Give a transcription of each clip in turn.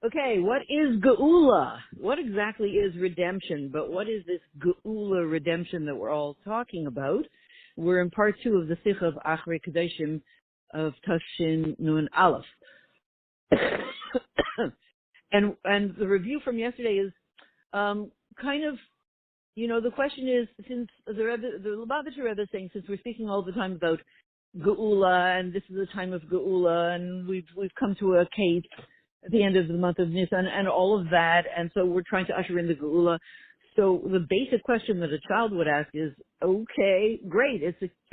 Okay, what is Geula? What exactly is redemption? But what is this Geula redemption that we're all talking about? We're in part 2 of the Sikh of AchreiKedoshim of Tafshin Nun Aleph. and the review from yesterday is kind of, the question is, since the Lubavitcher Rebbe is saying, since we're speaking all the time about Geula, and this is a time of Geula, and we've come to a case at the end of the month of Nisan, and all of that, and so we're trying to usher in the Geula. So the basic question that a child would ask is, okay, great,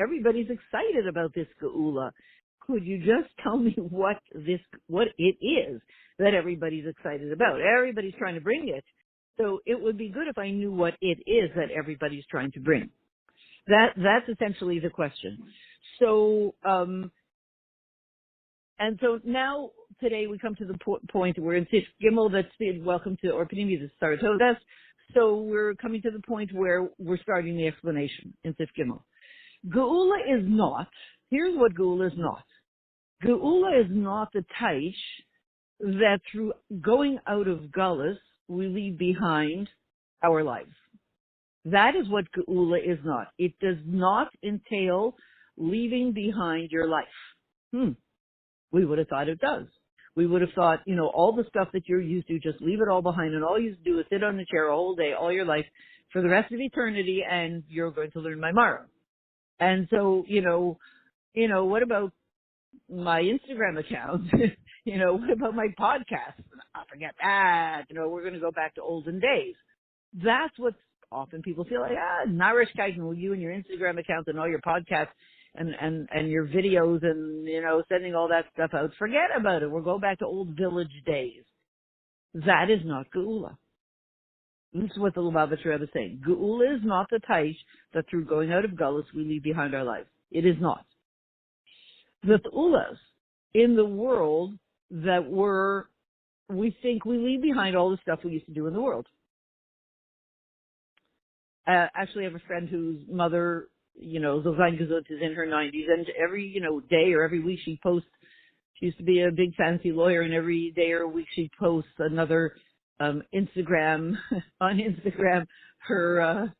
everybody's excited about this Geula. Could you just tell me what it is that everybody's excited about? Everybody's trying to bring it. So it would be good if I knew what it is that everybody's trying to bring. That's essentially the question. So, and so now, today we come to the point where in Sif Gimel, that's welcome to Orpanimi, the Saratogas. So we're coming to the point where we're starting the explanation in Sif Gimel. Geula is not, here's what Geula is not. Geula is not the taish that through going out of Gullus, we leave behind our lives. That is what Geula is not. It does not entail leaving behind your life. We would have thought it does. We would have thought, all the stuff that you're used to, just leave it all behind, and all you do is sit on a chair all day, all your life, for the rest of eternity, and you're going to learn Maimara. And so, what about my Instagram account? What about my podcast? I forget that. We're going to go back to olden days. That's what often people feel like, Narishkeit, you and your Instagram account and all your podcasts and your videos and, sending all that stuff out. Forget about it. We'll go back to old village days. That is not Geula. This is what the Lubavitcher Rebbe is saying. Geula is not the taish that through going out of Gullus we leave behind our lives. It is not. The Teulas in the world that we think we leave behind all the stuff we used to do in the world. Actually, I have a friend whose mother, Zozain Gezut, is in her 90s, and every, day or every week she posts, she used to be a big fancy lawyer, and every day or week she posts another Instagram, on Instagram, her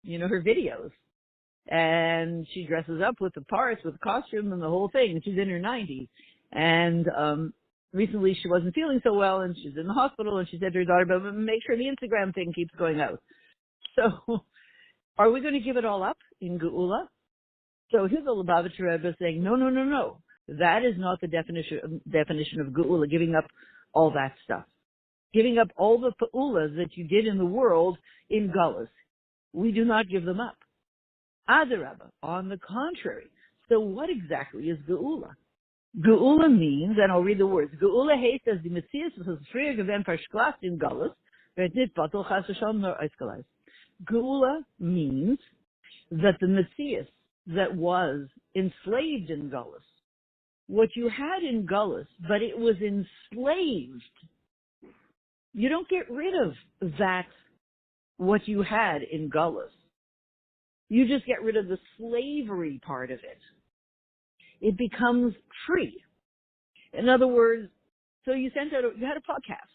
videos. And she dresses up with the parts, with the costume and the whole thing, and she's in her 90s. And recently she wasn't feeling so well, and she's in the hospital, and she said to her daughter, but make sure the Instagram thing keeps going out. So, are we going to give it all up in Geula? So here's the Lubavitcher Rebbe saying, no. That is not the definition of Geula, giving up all that stuff. Giving up all the Pa'ulas that you did in the world in Gullus. We do not give them up. Adarabba, on the contrary. So what exactly is Geula? Geula means, and I'll read the words, Geula heißt, as die Metzias, was früher gewesen verschlagt in Gullus, wird nicht batel chas v'shalom nor ausgeleist. Geula means that the Metzias that was enslaved in Gullus, what you had in Gullus, but it was enslaved, you don't get rid of that, what you had in Gullus. You just get rid of the slavery part of it. It becomes free. In other words, so you had a podcast.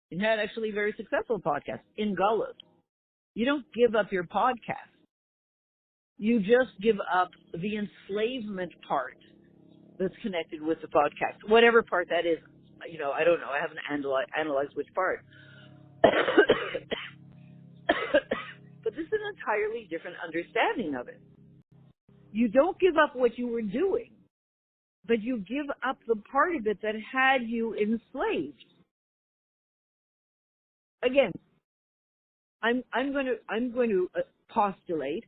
You had actually a very successful podcast in Gullus. You don't give up your podcast. You just give up the enslavement part that's connected with the podcast. Whatever part that is, I don't know. I haven't analyzed which part. But this is an entirely different understanding of it. You don't give up what you were doing, but you give up the part of it that had you enslaved. Again, I'm going to postulate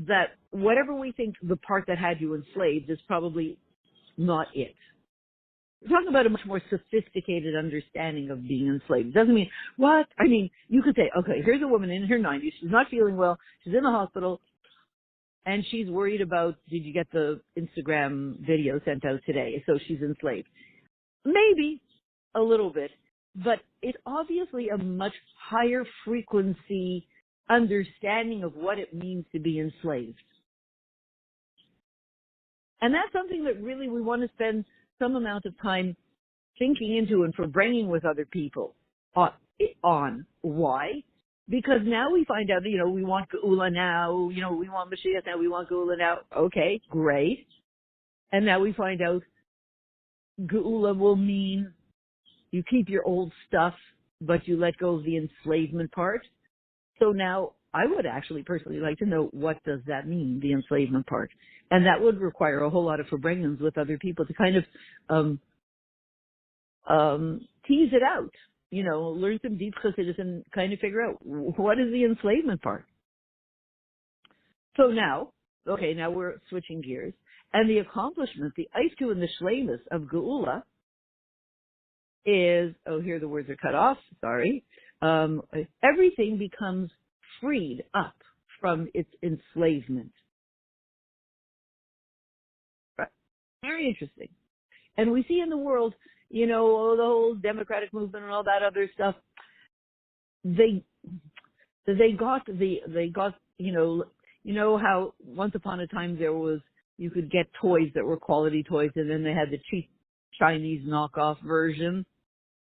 that whatever we think the part that had you enslaved is probably not it. We're talking about a much more sophisticated understanding of being enslaved. It doesn't mean, what? I mean, you could say, okay, here's a woman in her 90s. She's not feeling well. She's in the hospital. And she's worried about, did you get the Instagram video sent out today? So she's enslaved. Maybe a little bit. But it's obviously a much higher frequency understanding of what it means to be enslaved. And that's something that really we want to spend some amount of time thinking into and for bringing with other people on. Why? Because now we find out, we want Geula now, we want Mashiach now, we want Geula now. Okay, great. And now we find out Geula will mean you keep your old stuff, but you let go of the enslavement part. So now I would actually personally like to know, what does that mean, the enslavement part? And that would require a whole lot of verbringens with other people to kind of tease it out, learn some deep chassidus and kind of figure out what is the enslavement part. So now we're switching gears. And the accomplishment, the eiftu and the shleimus of Geula is, here the words are cut off, sorry. Everything becomes freed up from its enslavement. Right. Very interesting. And we see in the world, the whole democratic movement and all that other stuff, they got, how once upon a time you could get toys that were quality toys, and then they had the cheap Chinese knockoff version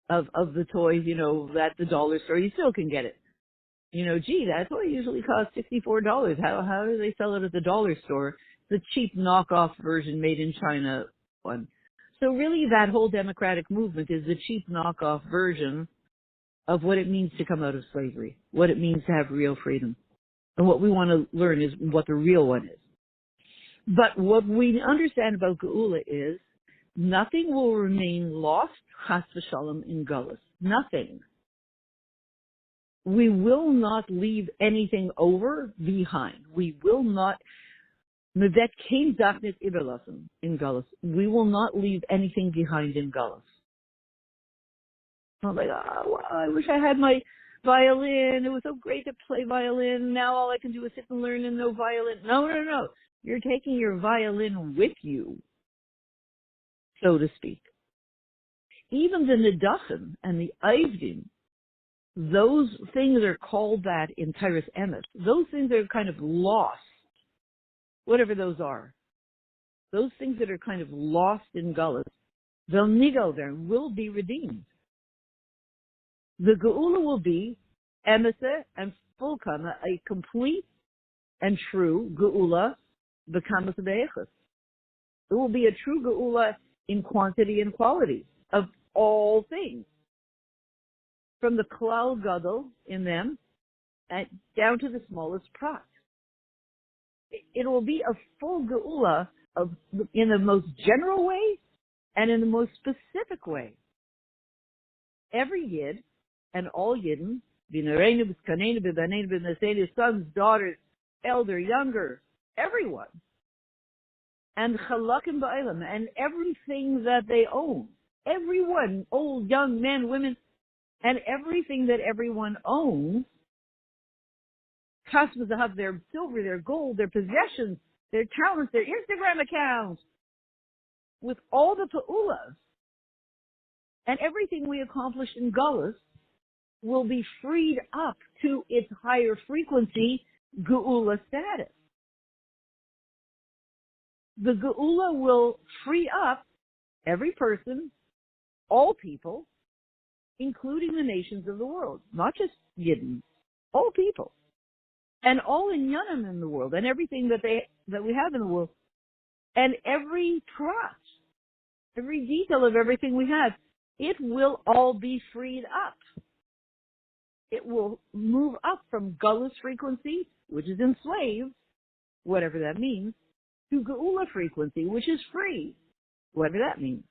of the toys, at the dollar store. You still can get it. That toy usually costs $64. How do they sell it at the dollar store? The cheap knockoff version made in China one. So really that whole democratic movement is the cheap knockoff version of what it means to come out of slavery, what it means to have real freedom. And what we want to learn is what the real one is. But what we understand about Geula is nothing will remain lost, chas v'shalom, in Galus. Nothing. We will not leave anything over behind. We will not, mevet kein zach nit überlassen in Galus. We will not leave anything behind in Galus. I'm like, I wish I had my violin. It was so great to play violin. Now all I can do is sit and learn and know violin. No. You're taking your violin with you, so to speak. Even the nidachim and the aivdim, those things are called that in Tyrus Emes. Those things are kind of lost, whatever those are. Those things that are kind of lost in Gullus, they'll nigo there, will be redeemed. The Geula will be emesa and full kama, a complete and true Geula, b'kamas b'echus. It will be a true Geula in quantity and quality of all things, from the klal gadol in them and down to the smallest prat. It will be a full Geula in the most general way and in the most specific way. Every Yid and all Yidden, b'nareinu, b'skaneinu, b'baneinu, b'naseinu, sons, daughters, elder, younger, everyone, and chalakim ba'elam, and everything that they own, everyone, old, young, men, women, and everything that everyone owns, kasmazahab, their silver, their gold, their possessions, their talents, their Instagram accounts, with all the pa'ulas, and everything we accomplish in Gullus will be freed up to its higher frequency, Geula status. The Geula will free up every person, all people, including the nations of the world, not just Yidden, all people, and all inyanim in the world, and everything that we have in the world, and every prat, every detail of everything we have, it will all be freed up. It will move up from Gullus frequency, which is enslaved, whatever that means, to Geula frequency, which is free, whatever that means.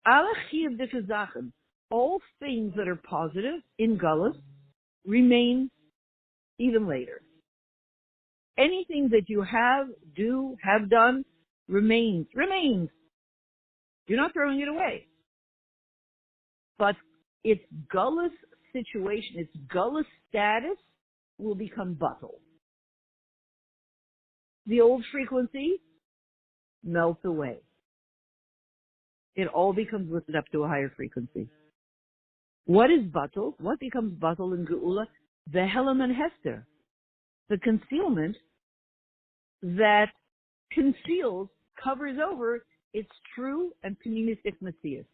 All things that are positive in Gullus remain even later. Anything that you have done, remains. You're not throwing it away. But its Gullus situation, its Gullus status will become bottled. The old frequency melts away. It all becomes lifted up to a higher frequency. What is batel? What becomes batel in Geula? The Helam and Hester. The concealment that conceals, covers over it's true, and pnimistic messias.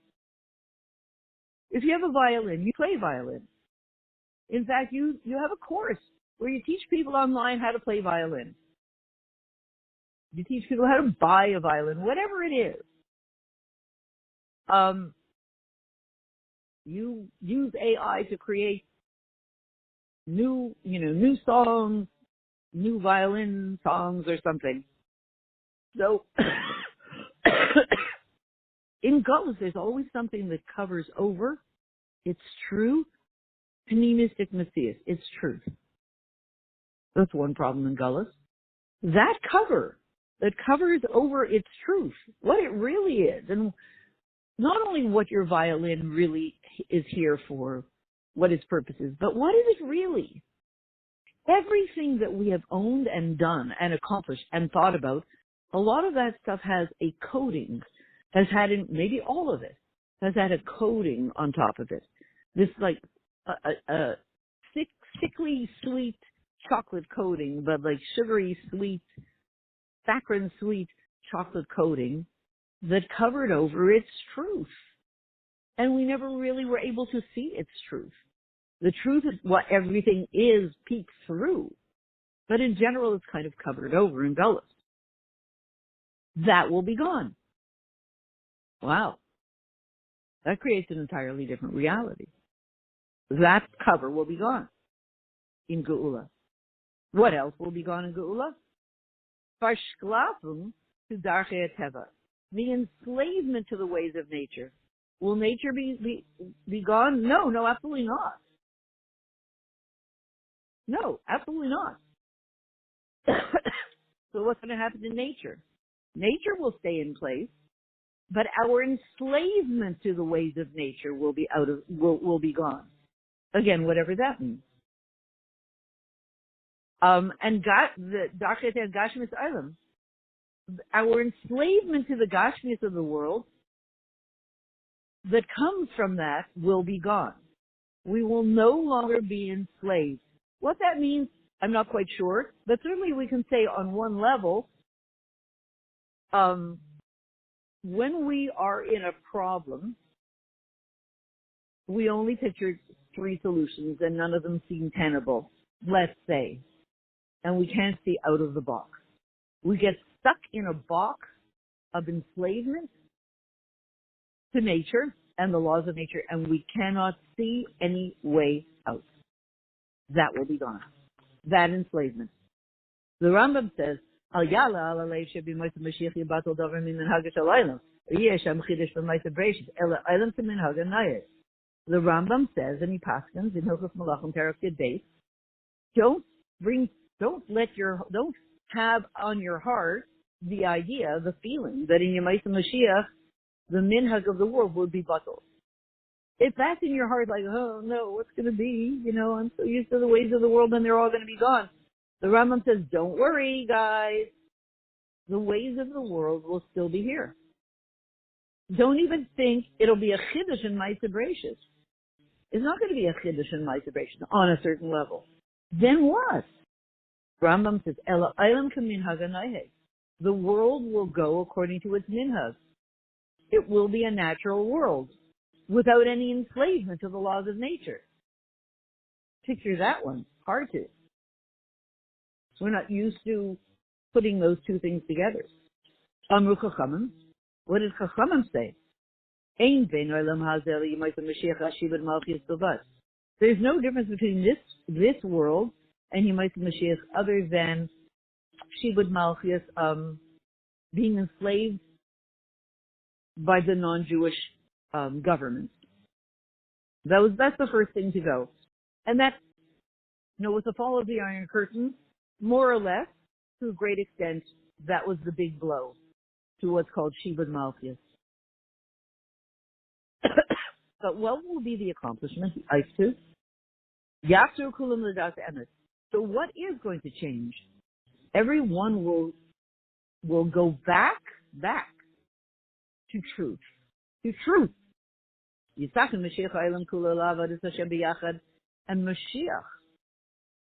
If you have a violin, you play violin. In fact, you have a course where you teach people online how to play violin. You teach people how to buy a violin, whatever it is. You use AI to create new songs, new violin songs or something. So in Gullus, there's always something that covers over. It's true. Pnimistic messias. It's truth. That's one problem in Gullus. That cover that covers over its truth, what it really is, and not only what your violin really is here for, what its purpose is, but what is it really? Everything that we have owned and done and accomplished and thought about, a lot of that stuff has a coating, has had, maybe all of it, has had a coating on top of it. This like a sickly sweet chocolate coating, but like sugary sweet, saccharine sweet chocolate coating that covered over its truth. And we never really were able to see its truth. The truth is what everything is peeks through. But in general, it's kind of covered over and embellished. That will be gone. Wow. That creates an entirely different reality. That cover will be gone in Geula. What else will be gone in Geula? Verschlafung to Darchei Teva. The enslavement to the ways of nature. Will nature be gone? No, absolutely not. No, absolutely not. So what's going to happen to nature? Nature will stay in place, but our enslavement to the ways of nature will be be gone. Again, whatever that means. And the Darchei Teva Gashmis Eilam, our enslavement to the Gashmis of the world that comes from that will be gone. We will no longer be enslaved. What that means, I'm not quite sure, but certainly we can say on one level, when we are in a problem, we only picture 3 solutions and none of them seem tenable, let's say, and we can't see out of the box. We get stuck in a box of enslavement to nature and the laws of nature, and we cannot see any way out. That will be gone. That enslavement. The Rambam says, Al Yala Al Alev Shebi Moisa Mashiach Yibatel Dover Min Minhag Shel Olam. Yesh Am Chidesh B'Moisa Bereishis Ela Olam T'Minhag Anayis. The Rambam says, and he paskins in Hilchos Malachim Perek Yud Beis, don't have on your heart the idea, the feeling that in Yemaisa Mashiach the minhag of the world would be batel. If that's in your heart, like, oh no, what's going to be? I'm so used to the ways of the world and they're all going to be gone. The Rambam says, don't worry, guys. The ways of the world will still be here. Don't even think it'll be a chiddush in Ma'aseh Bereishis. It's not going to be a chiddush in Ma'aseh Bereishis on a certain level. Then what? Rambam says, Ela Olam K'minhag Anayis. The world will go according to its minhag. It will be a natural world without any enslavement to the laws of nature. Picture that one. Hard to. We're not used to putting those two things together. Amru Chachamim. What did Chachamim say? Ein bein olam hazeh l'yemais Mashiach hashibud malchus bilvad. There's no difference between this world and Yemais Mashiach other than shibud malchus, being enslaved by the non-Jewish government. That's the first thing to go. And that, with the fall of the Iron Curtain, more or less, to a great extent, that was the big blow to what's called Shibud Malchus. But what will be the accomplishment? So what is going to change? Everyone will go back to truth. To truth. And Mashiach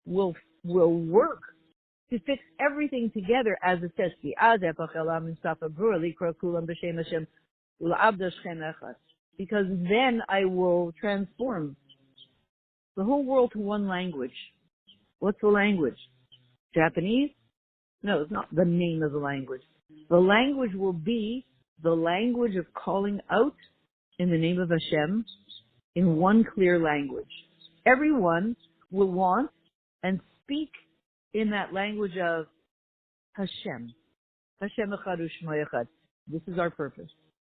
will work to fix everything together as it says, because then I will transform the whole world to one language. What's the language? Japanese? No, it's not the name of the language. The language will be the language of calling out in the name of Hashem in one clear language. Everyone will want and speak in that language of Hashem. Hashem echad u'shmo echad. This is our purpose.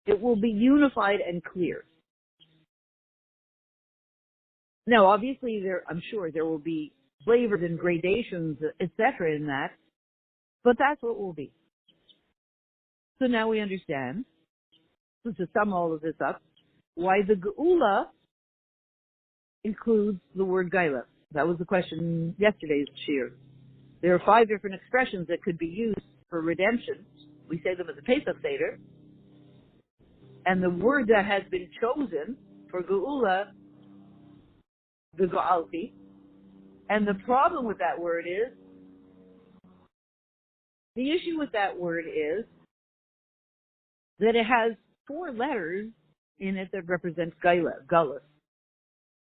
It will be unified and clear. Now, obviously, I'm sure there will be flavors and gradations, etc. in that, but that's what it will be. So now we understand, so to sum all of this up, why the Geula includes the word Gaila. That was the question in yesterday's shir. There are 5 different expressions that could be used for redemption. We say them as a Pesach Seder. And the word that has been chosen for Geula, the Ga'alti. And the problem with that word is, the issue with that word is that it has 4 letters in it that represent Gullus.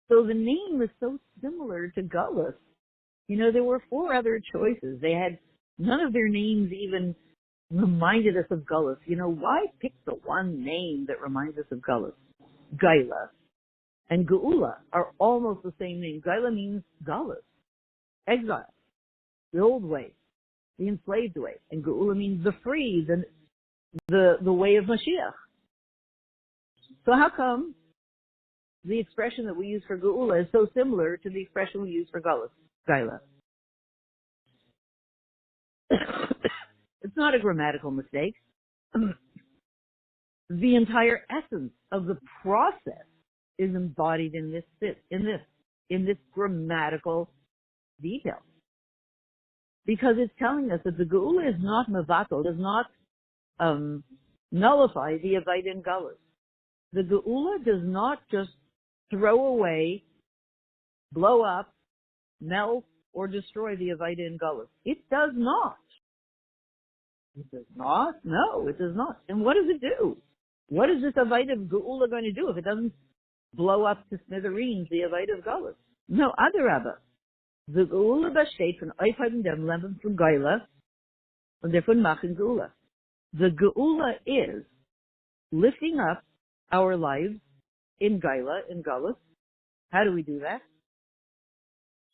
So the name is so similar to Gullus. You know, there were 4 other choices. None of their names even reminded us of Gullus. You know, why pick the one name that reminds us of Gullus? Gaila and Geula are almost the same name. Gaila means Gullus, exile, the old way, the enslaved way. And Geula means the free, the way of Mashiach. So how come the expression that we use for Geula is so similar to the expression we use for Gullus, Gaila? It's not a grammatical mistake. The entire essence of the process is embodied in this grammatical detail. Because it's telling us that the Geula is not mevatel, does not nullify the Avaida and Gullus. The Geula does not just throw away, blow up, melt, or destroy the Avaida and Gullus. It does not. It does not? No, it does not. And what does it do? What is this Avaida of Geula going to do if it doesn't blow up to smithereens the Avaida of Gullus? No, Adarabba. The Geula besteht von Aufheben dem Leben von Gaila und davon machen Geula. The Geula is lifting up our lives in Gaila, in Gullus. How do we do that?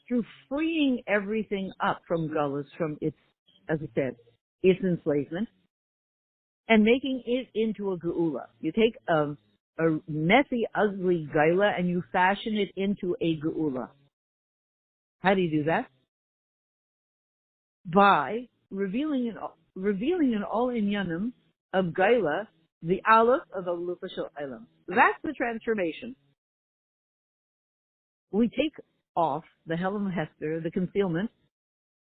Through freeing everything up from Gullus, from its, as I said, its enslavement, and making it into a Geula. You take a messy, ugly Gaila and you fashion it into a Geula. How do you do that? By revealing in all inyanim of Gaila the Aleph of Alufa Shel Elam. That's the transformation. We take off the Helam Hester, the concealment,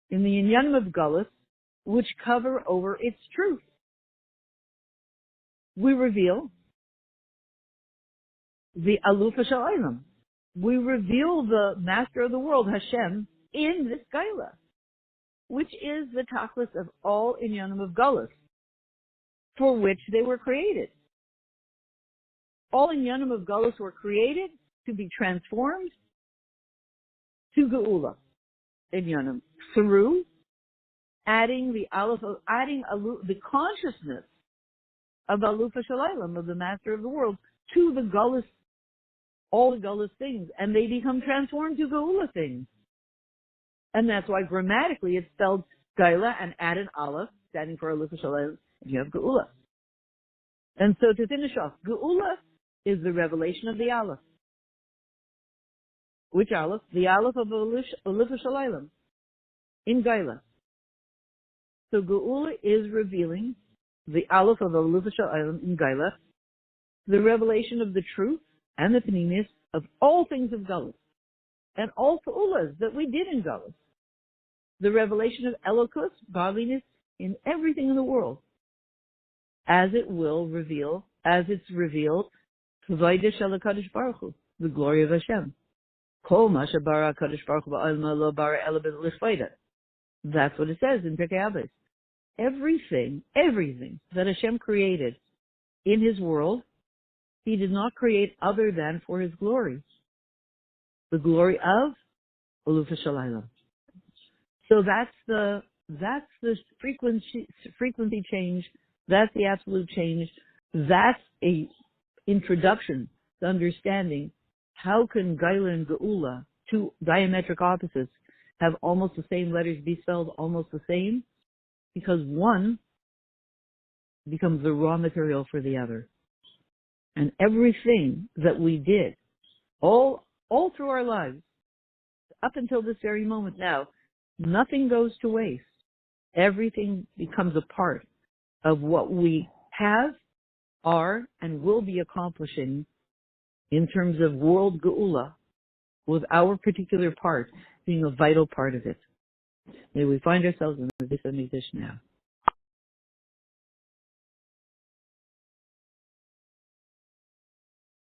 in the inyanim of Gullus, which cover over its truth. We reveal the Alufa Shel Elam. We reveal the Master of the world, Hashem, in this Gaila, which is the tachlis of all inyanim of Gullus, for which they were created. All inyanim of Gullus were created to be transformed to Geula inyanim through adding the consciousness of Alufa Shel Elam, of the Master of the world, to the Gullus, all the Gullus things, and they become transformed to Geula things. And that's why grammatically it's spelled Gaila and add an Aleph, standing for Alufa Shel Elam, and you have Geula. And so to finish off, Geula is the revelation of the Aleph. Which Aleph? The Aleph of Alufa Shel Elam in Gaila. So Geula is revealing the Aleph of Alufa Shel Elam in Gaila, the revelation of the truth and the pnimis of all things of Gullus, and all Fa'ulas that we did in Gullus. The revelation of Elokus, godliness, in everything in the world, as it's revealed, Kavayda Shel HaKadosh Baruch Hu, the glory of Hashem. Kol ma shebara HaKadosh Baruch Hu ba'alma lo bara ela b'lifayda. That's what it says in Pirkei Avos. Everything that Hashem created in His world, He did not create other than for His glory. The glory of Ulufa Shalaylam. So that's the frequency change. That's the absolute change. That's a introduction to understanding how can Gaila and Geula, two diametric opposites, have almost the same letters be spelled almost the same, because one becomes the raw material for the other. And everything that we did, all through our lives, up until this very moment now, nothing goes to waste. Everything becomes a part of what we have, are, and will be accomplishing in terms of world Geula, with our particular part being a vital part of it. May we find ourselves in the Bais HaMikdash now.